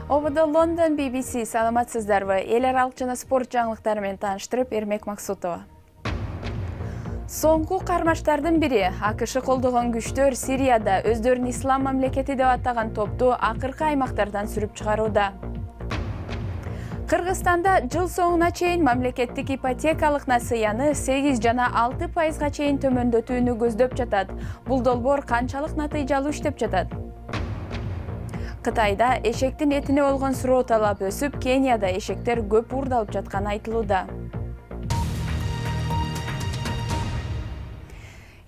Обода Лондон BBC саламатсыздарбы. Эл аралык жана спорт жаңылыктары менен тааныштырып, Эрмек Максутова. Соңку кармаштардын бири АКШ колдогон күчтөр Сирияда өздөрүн ислам мамлекети деп атаган топту акыркы аймактардан сүрүп чыгарууда. Кыргызстанда жыл соңуна чейин мамлекеттик ипотекалык насыяны 8 жана 6% чейин төмөндөтүүнү көздөп жатат. Бул долбоор канчалык натыйжалуу иштеп жатат? Кытайда эшектин этине болгон суроо талап өсүп, Кенияда эшектер көп уурдалып жатканы айтылууда.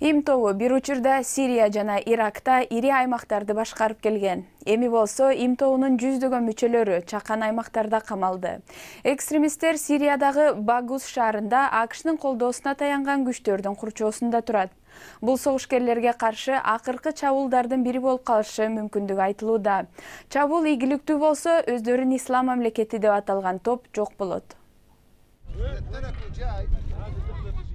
Им тобу бир учурда Сирия жана Иракта ири аймактарды башкарып келген. Эми болсо Им тобунун жүздөгөн мүчөлөрү чакан аймактарда камалды. Экстремисттер Сириядагы Багус шаарында АКШнын колдоосуна таянган күчтөрдүн курчоосунда турат. Бул согушкерлерге каршы акыркы чабуулдардын бири болуп калышы мүмкүндүгү айтылууда. Чабуул ийгиликтүү болсо, өздөрүн ислам мамлекети деп аталган топ жок болот.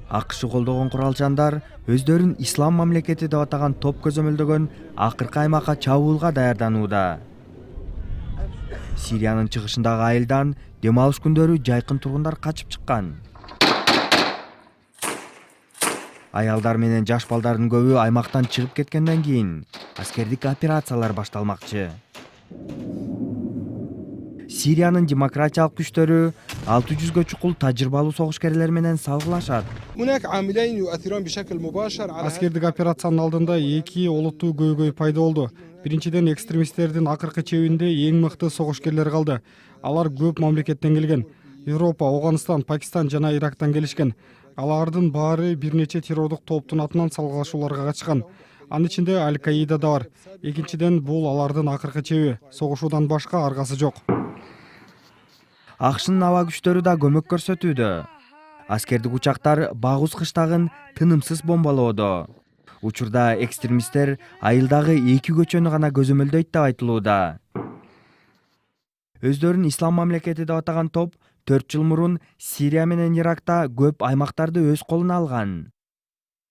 АКШ колдогон куралчандар өздөрүн ислам мамлекети деп атаган топ көзөмөлдөгөн акыркы аймакка чабуулга даярданууда. Сириянын чыгышындагы айылдан дем алыш күндөрү жайкын тургундар качып чыккан. Аялдар менен жаш балдардын көбү аймактан чыгып кеткенден кийин аскердик операциялар башталмакчы. Сириянын демократиялык күчтөрү 600гө чукул тажрыйбалуу согушкерлер менен салгылашат. Аскердик операциянын алдында эки олуттуу көйгөй пайда болду. Биринчиден, экстремисттердин акыркы чебинде эң мыкты согушкерлер калды. Алар көп мамлекеттен келген. Европа, Афганистан, Пакистан жана Ирактан келишкен. Алардын баары бир нече террордук топтун атынан салгылашууларга катышкан. Анын ичинде Аль-Каида да бар. Экинчиден, бул алардын акыркы чеби. Согушуудан башка аргасы жок. АКШнын аба күчтөрү да көмөк көрсөтүүдө. Аскердик учактар Багус кыштагын тынымсыз бомбалоодо. Учурда экстремисттер айылдагы 2 көчөнү гана көзөмөлдөйт деп айтылууда. Өздөрүн ислам мамлекети деп атаган топ 4 жыл мурун Сирия менен Иракта көп аймактарды өз колуна алган.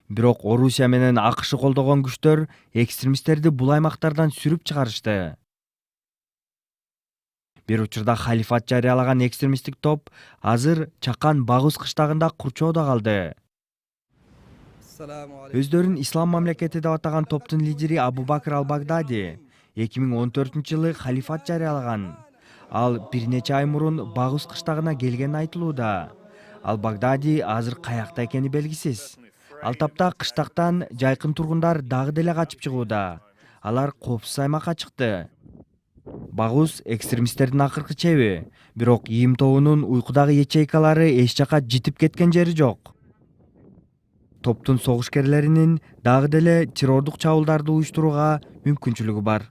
Бирок Орусия менен АКШ колдогон күчтөр экстремисттерди бул аймактардан сүрүп чыгарышты. Бир учурда халифат жарыялаган экстремисттик топ азыр чакан Багус кыштагында курчоодо калды. Өздөрүн ислам мамлекети деп атаган топтун лидери Абу Бакр Ал-Багдади 2014-жылы халифат жарыялаган. Ал бир нече ай мурун Багус кыштагына келгени айтылууда. Ал-Багдади азыр каякта экени белгисиз. Ал тапта кыштактан жайкын тургундар дагы деле качып чыгууда. Алар коопсуз аймакка чыкты. Багус экстремисттердин акыркы чеби, бирок Им тобунун уйкудагы ячейкалары эч жака житип кеткен жери жок. Топтун согушкерлеринин дагы деле террордук чабуулдарды уюштурууга мүмкүнчүлүгү бар.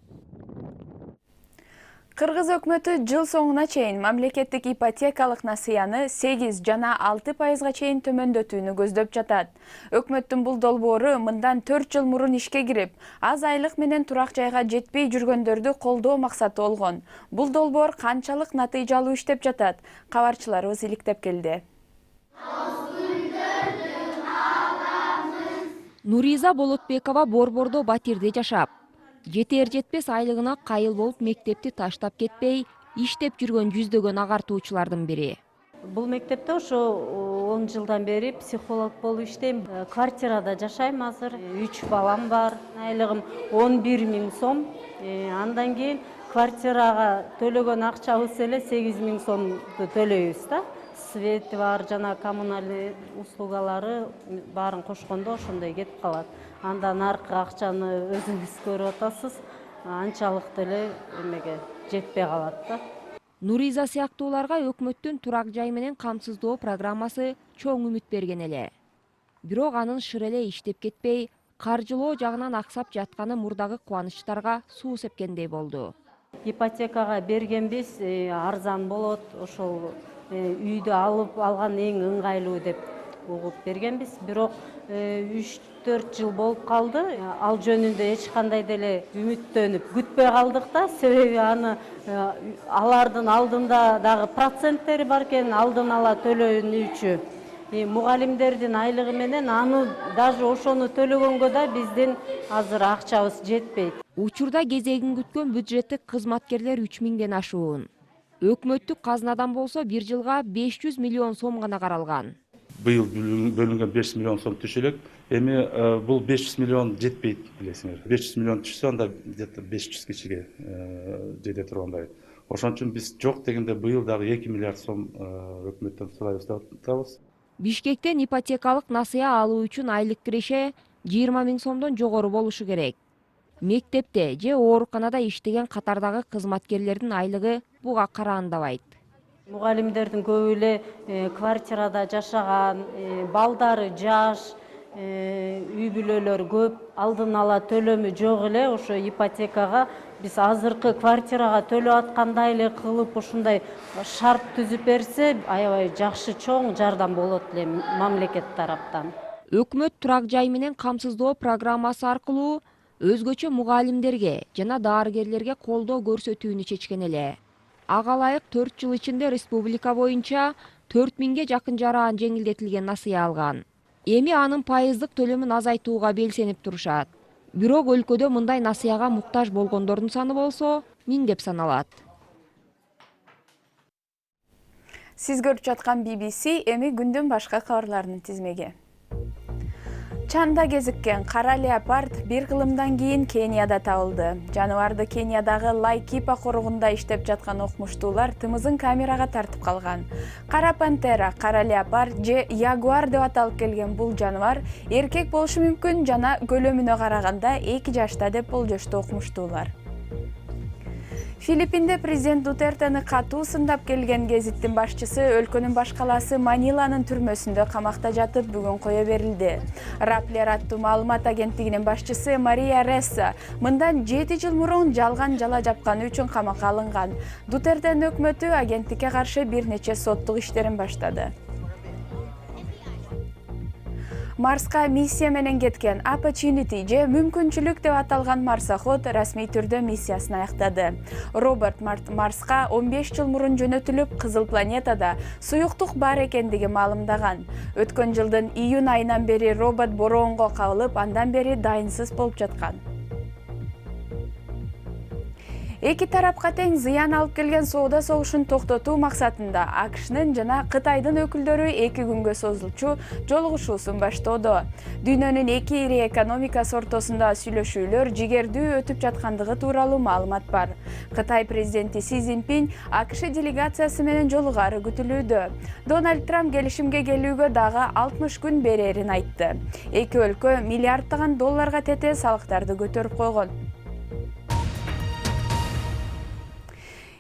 Кыргыз өкмөтү жыл соңуна чейин мамлекеттик ипотекалык насыяны 8 жана 6% чейин төмөндөтүүнү көздөп жатат. Өкмөттүн бул долбоору мындан 4 жыл мурун ишке кирип, аз айлык менен турак жайга жетпей жүргөндөрдү колдоо максаты болгон. Бул долбоор канчалык натыйжалуу иштеп жатат? Кабарчыларыбыз иликтеп келди. Нуриза Болотбекова Борбордо батирде жашап, жетер жетпес айлыгына кайыл болуп мектепти таштап кетпей, иштеп жүргөн жүздөгөн агартуучулардын бири. Бул мектепте ошо 10 жылдан бери психолог болуп иштейм. Квартирада жашайм азыр. 3 балам бар. Айлыгым 11 000 сом. Андан кийин квартирага төлөгөн акчабыз эле 8 000 сомду төлөйбүз да. Свети бар, жана коммунальный услугалары баарын кошкондо ошондой кетип калат. Андан аркы акчаны өзүңүз көрүп атасыз. Анчалык деле эмеге жетпей калат да. Нуриза сыяктууларга өкмөттүн турак жай менен камсыздоо программасы чоң үмүт берген эле. Бирок анын шыр эле иштеп кетпей, каржылоо жагынан аксап жатканы мурдагы кубанычтарга суу сепкендей болду. Ипотекага бергенбиз, арзан болот, ошол үйдү алып алган эң ыңгайлуу деп угуп бергенбиз. Бирок 3-4 жыл болуп калды. Ал жөнүндө эч кандай деле үмүттөнүп күтпөй калдык да, себеби аны алардын алдында дагы проценттери бар экен, алдын ала төлөнүүчү. Мугалимдердин айлыгы менен аны даже ошону төлөгөнгө да биздин азыр акчабыз жетпейт. Учурда кезегин күткөн бюджеттик кызматкерлер 3000ден ашуун. Өкмөттүк казнадан болсо бир жылга 500 миллион сом гана каралган. Быйыл бөлүнгөн 500 миллион сом түшөлөк. Эми бул 500 миллион жетпейт, билесиңер. 500 миллион түшсө анда где-то 500 кишиге жете тургандай. Ошон үчүн биз жок дегенде быйыл дагы 2 миллиард сом өкмөттөн сурайбыз деп атабыз. Бишкектен ипотекалык насыя алуу үчүн айлык киреше 20 000 сомдон жогору болушу керек. Мектепте же ооруканада иштеген катардагы кызматкерлердин айлыгы буга караандабайт. Мугалимдердин көбү эле квартирада жашаган, балдары жаш, үй бүлөлөр көп, алдын ала төлөмү жок эле ошо ипотекага биз азыркы квартирага төлөп аткандай эле кылып ушундай шарт түзүп берсе, аябай жакшы чоң жардам болот эле мамлекет тараптан. Өкмөт турак жай менен камсыздоо программасы аркылуу өзгөчө мугалимдерге жана дарыгерлерге колдоо көрсөтүүнү чечкен эле. Ага ылайык 4 жыл ичинде республика боюнча 4000ге жакын жаран жеңилдетилген насыя алган. Эми анын пайыздык төлөмүн азайтууга белсенип турушат. Бирок өлкөдө мындай насыяга муктаж болгондордун саны болсо миңдеп саналат. Сиз көрүп жаткан BBC эми күндүн башка кабарларынын тизмеги. Чанда кезиккен кара леопард бир кылымдан кийин Кенияда табылды. Жаныбарды Кениядагы Лайкипа коругунда иштеп жаткан окумуштуулар тымызын камерага тартып калган. Кара пантера, кара леопард же ягуар деп аталып келген бул жаныбар эркек болушу мүмкүн жана көлөмүнө караганда 2 жашта деп болжошту окумуштуулар. Филиппинде президент Дутертени катуу сындап келген гезиттин башчысы өлкөнүн баш калаасы Маниланын түрмөсүндө камакта жатып бүгүн кое берилди. Rappler аттуу маалымат агенттигинин башчысы Мария Ресса мындан 7 жыл мурун жалган жала жапканы үчүн камакка алынган. Дутертени өкмөтү агенттикке каршы бир нече соттук иштерин баштады. Марска миссия менен кеткен Opportunity же мүмкүнчүлүк деп аталган марсоход расмий түрдө миссиясын аяктады. Роберт Марска 15 жыл мурун жөнөтүлүп, кызыл планетада суюктук бар экендиги маалымдаган. Өткөн жылдын июнь айынан бери робот бороонго кабылып, андан бери дайынсыз болуп жаткан. Эки тарапка тең зыян алып келген соода согушун токтотуу максатында АКШнын жана Кытайдын өкүлдөрү 2 күнгө созулчу жолугушуусун баштоодо. Дүйнөнүн 2 ири экономикасы ортосунда сүйлөшүүлөр жигердүү өтүп жаткандыгы тууралуу маалымат бар. Кытай президенти Си Цзиньпин АКШ делегациясы менен жолугаары күтүлүүдө. Дональд Трамп келишимге келүүгө дагы 60 күн берерин айтты. Эки өлкө миллиарддаган долларга тете салыктарды көтөрүп койгон.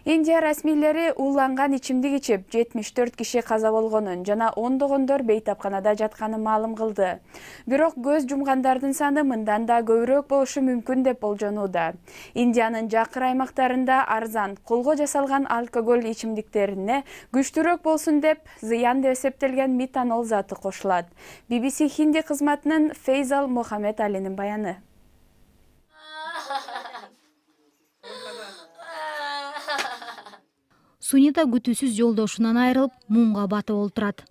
Индия расмийлери ууланган ичимдик ичип 74 киши каза болгонун жана ондогондор бейтапканада жатканын маалым кылды. Бирок көз жумгандардын саны мындан да көбүрөөк болушу мүмкүн деп болжонууда. Индиянын жакыр аймактарында арзан, колго жасалган алкоголь ичимдиктерине күчтүүрөөк болсун деп зыян деп эсептелген метанол заты кошулат. BBC хинди кызматынын Фейзал Мохаммед Алинин баяны. Сунита күтүүсүз жолдошунан айрылып, муңга батып олтурат.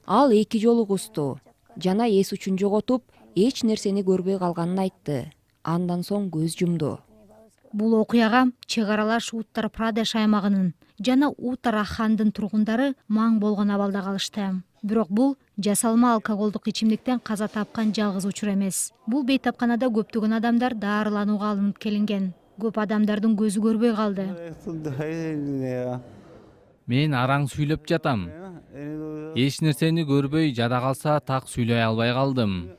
Ал 2 жолу кусту жана эс үчүн жоготуп, эч нерсени көрбөй калганын айтты. Андан соң көз жумду. Бул окуяга чек аралаш Уттар Прадеш аймагынын жана Уттарахандын тургундары маң болгон абалда калышты. Бирок бул жасалма алкоголдук ичимдиктен каза тапкан жалгыз учур эмес. Бул бейтапканада көптөгөн адамдар даарыланууга алынып келинген. Көп адамдардын көзү көрбөй калды. Мен араң сүйлөп жатам. Эч нерсени көрбөй жада калса так сүйлөй албай калдым.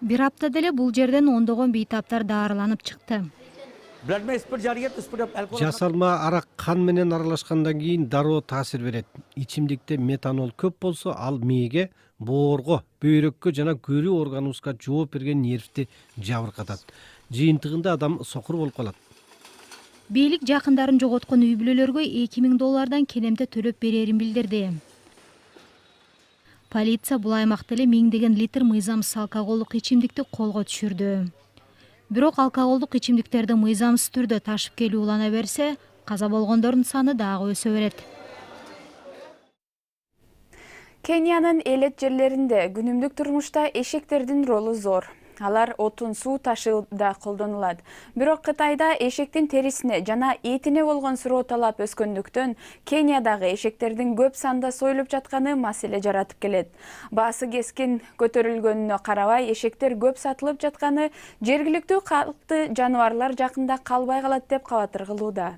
Бир аптада эле бул жерден ондогон бейтаптар даарыланып чыкты. Жасалма арак кан менен аралашкандан кийин дароо таасир берет. Ичимдикте метанол көп болсо, ал мээге, боорго, бөйрөккө жана көрүү органыбызга жооп берген нервти жабыркатат. Жыйынтыгында адам сокур болуп калат. Бийлик жакындарын жоготкон үй бүлөлөргө 2000 доллардан кенемде төлөп берерин билдирди. Полиция бул аймакта эле миңдеген литр мыйзамсыз алкоголдук ичимдикти колго түшүрдү. Бирок алкоголдук ичимдиктерди мыйзамсыз түрдө ташып келүү улана берсе, каза болгондордун саны дагы өсө берет. Кениянын элет жерлеринде күнүмдүк турмушта эшектердин ролу зор. Алар отун, суу ташууда колдонулат. Бирок Кытайда эшектин терисине жана этине болгон суроо талап өскөндүктөн Кениядагы эшектердин көп санда союлуп жатканы маселе жаратып келет. Баасы кескин көтөрүлгөнүнө карабай, эшектер көп сатылып жатканы жергиликтүү калкты жаныбарлар жакында калбай калат деп кабатыр кылууда.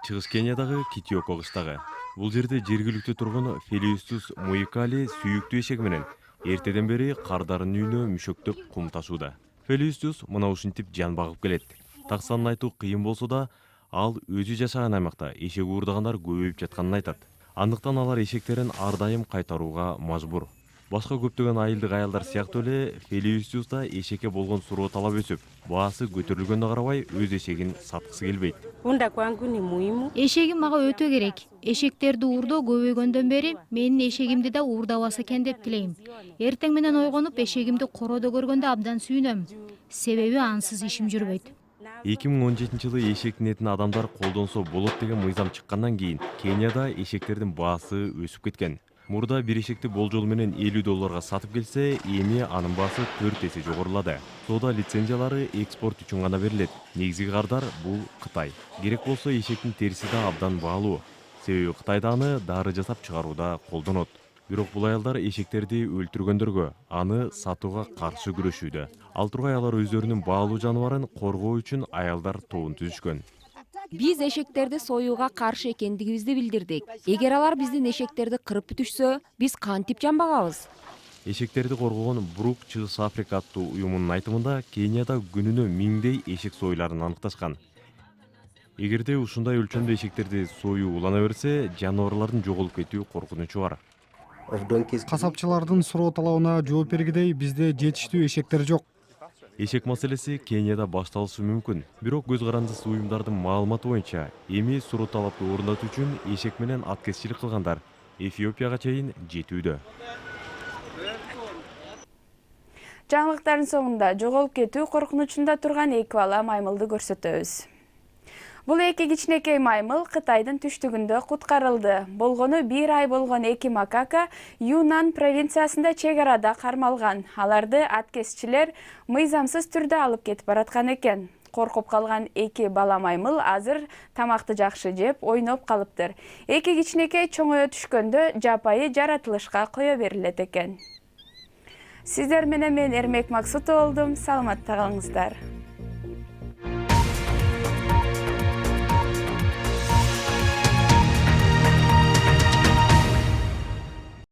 Чыгыш Кениядагы Китиоко кыштагы. Бул жерде жергиликтүү тургун Фелиустус Муикали сүйүктүү эшеги менен эртеден бери кардардын үйүнө мүшөктөп кум ташууда. Фелиустус мына ушинтип жан багып келет. Так санын айтуу кыйын болсо да, ал өзү жашаган аймакта эшек уурдагандар көбөйүп жатканын айтат. Андыктан алар эшектерин ар дайым кайтарууга мажбур. Башка көптөгөн айылдык аялдар сыяктуу эле Фелиустуста эшекке болгон суроо талап өсүп, баасы көтөрүлгөнгө карабай өз эшегин саткысы келбейт. Эшегим мага өтө керек. Эшектерди уурдоо көбөйгөндөн бери менин эшегимди да уурдабаса экен деп тилейм. Эртең менен ойгонуп эшегимди короодо көргөндө абдан сүйүнөм. Себеби ансыз ишим жүрбөйт. 2017-жылы эшектин этин адамдар колдонсо болот деген мыйзам чыккандан кийин Кенияда эшектердин баасы өсүп кеткен. Мурда бир эшекти болжол менен $50 сатып келсе, эми анын баасы 4 эсе жогорулады. Соода лицензиялары экспорт үчүн гана берилет. Негизги кардар бул Кытай. Керек болсо эшектин териси да абдан баалуу. Себеби Кытайда аны дары жасап чыгарууда колдонот. Бирок бул аялдар эшектерди өлтүргөндөргө, аны сатууга каршы күрөшүүдө. Ал тургай алар өздөрүнүн баалуу жаныбарын коргоо үчүн аялдар тобун түзүшкөн. Биз эшектерди союуга каршы экендигибизди билдирдик. Эгер алар биздин эшектерди кырып бүтүшсө, биз кантип жан багабыз? Эшектерди коргогон Брук Чыгыш Африка аттуу уюмунун айтымында Кенияда күнүнө 1000дей эшек союларын аныкташкан. Эгерде ушундай өлчөмдө эшектерди союу улана берсе, жаныбарлардын жоголуп кетүү коркунучу бар. Касапчылардын суроо талабына жооп бергидей бизде жетиштүү эшектер жок. Эшек маселеси Кенияда башталышы мүмкүн. Бирок көз карандысыз уюмдардын маалыматы боюнча, эми суроо талапты орундатуу үчүн эшек менен аткезчилик кылгандар Эфиопияга чейин жетүүдө. Жаңылыктардын соңунда жоголуп кетүү коркунучунда турган эки бала маймылды көрсөтөбүз. Бул эки кичинекей маймыл Кытайдын түштүгүндө куткарылды. Болгону 1 ай болгон эки макака Юнан провинциясында чек арада кармалган. Аларды аткезчилер мыйзамсыз түрдө алып кетип бараткан экен. Коркуп калган эки бала маймыл азыр тамакты жакшы жеп, ойноп калыптыр. Эки кичинекей чоңое түшкөндө жапайы жаратылышка кое берилет экен. Сиздер менен мен Эрмек Максутова болдум. Саламатта калыңыздар.